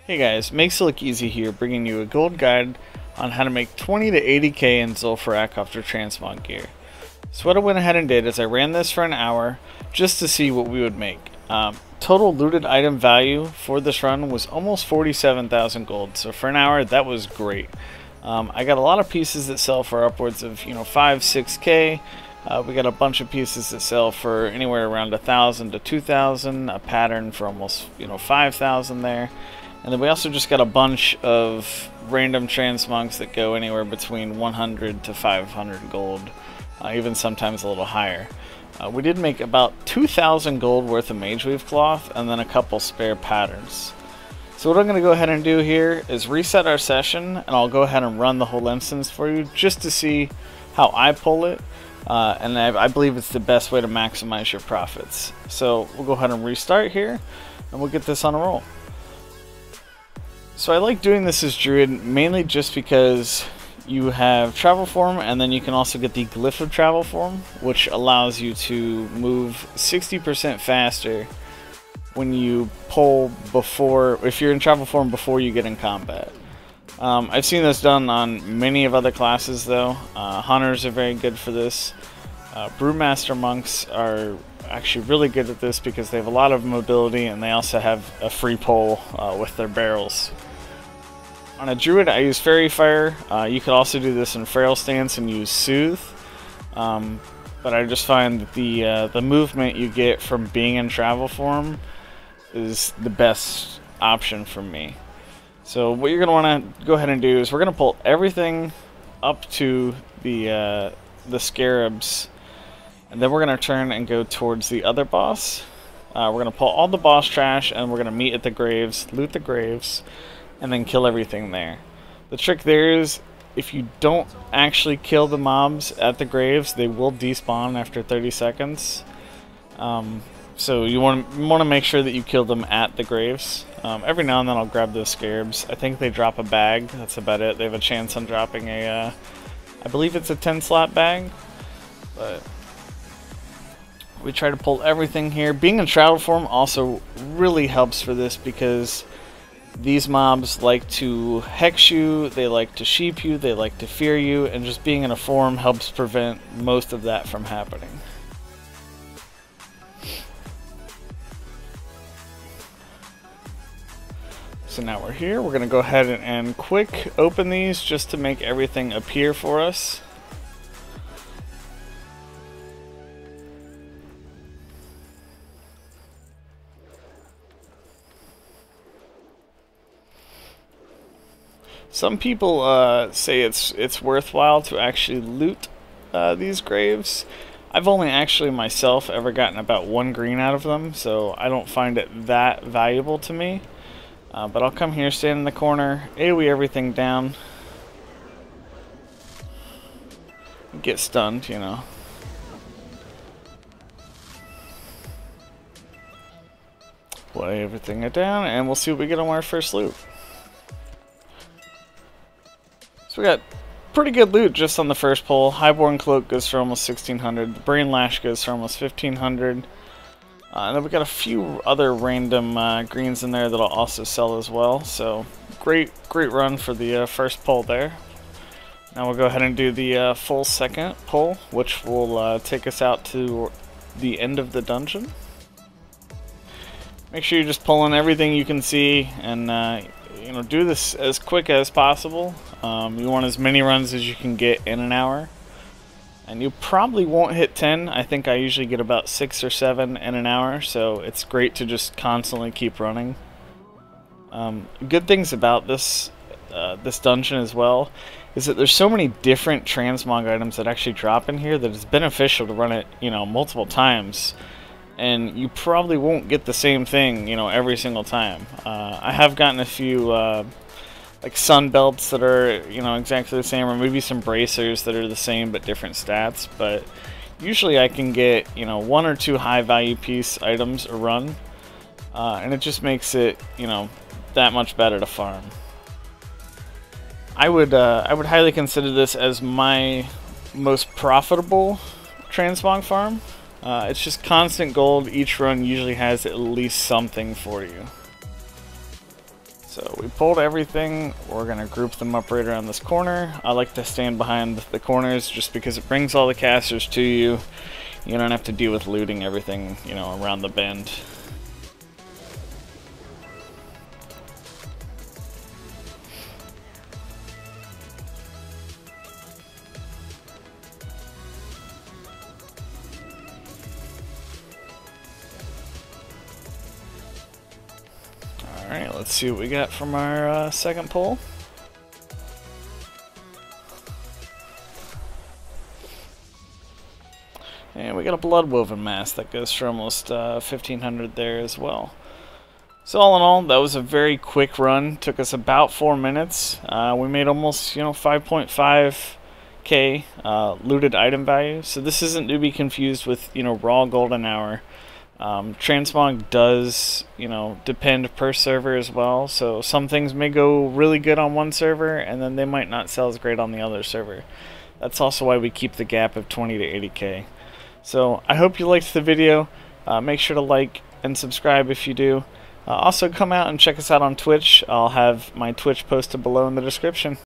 Hey guys, Makes It Look Easy here, bringing you a gold guide on how to make 20 to 80k in Zul Farrak off your transmog gear. So what I went ahead and did is I ran this for an hour just to see what we would make. Total looted item value for this run was almost 47,000 gold, so for an hour that was great. I got a lot of pieces that sell for upwards of 5-6k. We got a bunch of pieces that sell for anywhere around 1,000 to 2,000, a pattern for almost 5,000 there. And then we also just got a bunch of random transmogs that go anywhere between 100 to 500 gold, even sometimes a little higher. We did make about 2,000 gold worth of mage weave cloth and then a couple spare patterns. So what I'm going to go ahead and do here is reset our session, and I'll go ahead and run the whole instance for you just to see how I pull it. And I believe it's the best way to maximize your profits. So we'll go ahead and restart here and we'll get this on a roll. So I like doing this as Druid mainly just because you have travel form, and then you can also get the glyph of travel form, which allows you to move 60% faster when you pull before, if you're in travel form before you get in combat. I've seen this done on many of other classes though. Hunters are very good for this. Brewmaster monks are actually really good at this because they have a lot of mobility and they also have a free pull with their barrels. On a Druid I use Fairy Fire. You could also do this in Feral Stance and use Soothe. But I just find that the movement you get from being in travel form is the best option for me. So what you're going to want to go ahead and do is we're going to pull everything up to the scarabs, and then we're going to turn and go towards the other boss. We're going to pull all the boss trash, and we're going to meet at the graves, loot the graves, and then kill everything there. The trick there is if you don't actually kill the mobs at the graves, they will despawn after 30 seconds. So you want to make sure that you kill them at the graves. Every now and then I'll grab those scarabs. I think they drop a bag. That's about it. They have a chance on dropping a, I believe it's a 10 slot bag. But we try to pull everything here. Being in travel form also really helps for this because these mobs like to hex you, they like to sheep you, they like to fear you, and just being in a form helps prevent most of that from happening. So now we're here, we're going to go ahead and quick open these just to make everything appear for us. Some people say it's worthwhile to actually loot these graves. I've only actually myself ever gotten about 1 green out of them, so I don't find it that valuable to me. But I'll come here, stand in the corner, AoE everything down, get stunned, Play everything down, and we'll see what we get on our first loot. So we got pretty good loot just on the first pull. Highborn Cloak goes for almost 1,600. The Brain Lash goes for almost 1,500. And then we got a few other random greens in there that'll also sell as well. So great run for the first pull there. Now we'll go ahead and do the full second pull, which will take us out to the end of the dungeon. Make sure you're just pulling everything you can see, and do this as quick as possible. You want as many runs as you can get in an hour. And you probably won't hit 10. I think I usually get about 6 or 7 in an hour, so it's great to just constantly keep running. Good things about this dungeon as well is that there's so many different transmog items that actually drop in here that it's beneficial to run it, multiple times. And you probably won't get the same thing, every single time. I have gotten a few like sun belts that are exactly the same, or maybe some bracers that are the same but different stats, but usually I can get 1 or 2 high value piece items a run, and it just makes it that much better to farm. I would highly consider this as my most profitable transmog farm. It's just constant gold. Each run usually has at least something for you. So we pulled everything. We're going to group them up right around this corner. I like to stand behind the corners just because it brings all the casters to you. You don't have to deal with looting everything, you know, around the bend. Alright, let's see what we got from our second pull. And we got a blood woven mask that goes for almost 1500 there as well. So all in all, that was a very quick run. Took us about 4 minutes. We made almost 5.5k looted item value. So this isn't to be confused with raw golden hour. Transmog does, depend per server as well, so some things may go really good on one server and then they might not sell as great on the other server. That's also why we keep the gap of 20 to 80k. So I hope you liked the video. Make sure to like and subscribe if you do. Also come out and check us out on Twitch. I'll have my Twitch posted below in the description.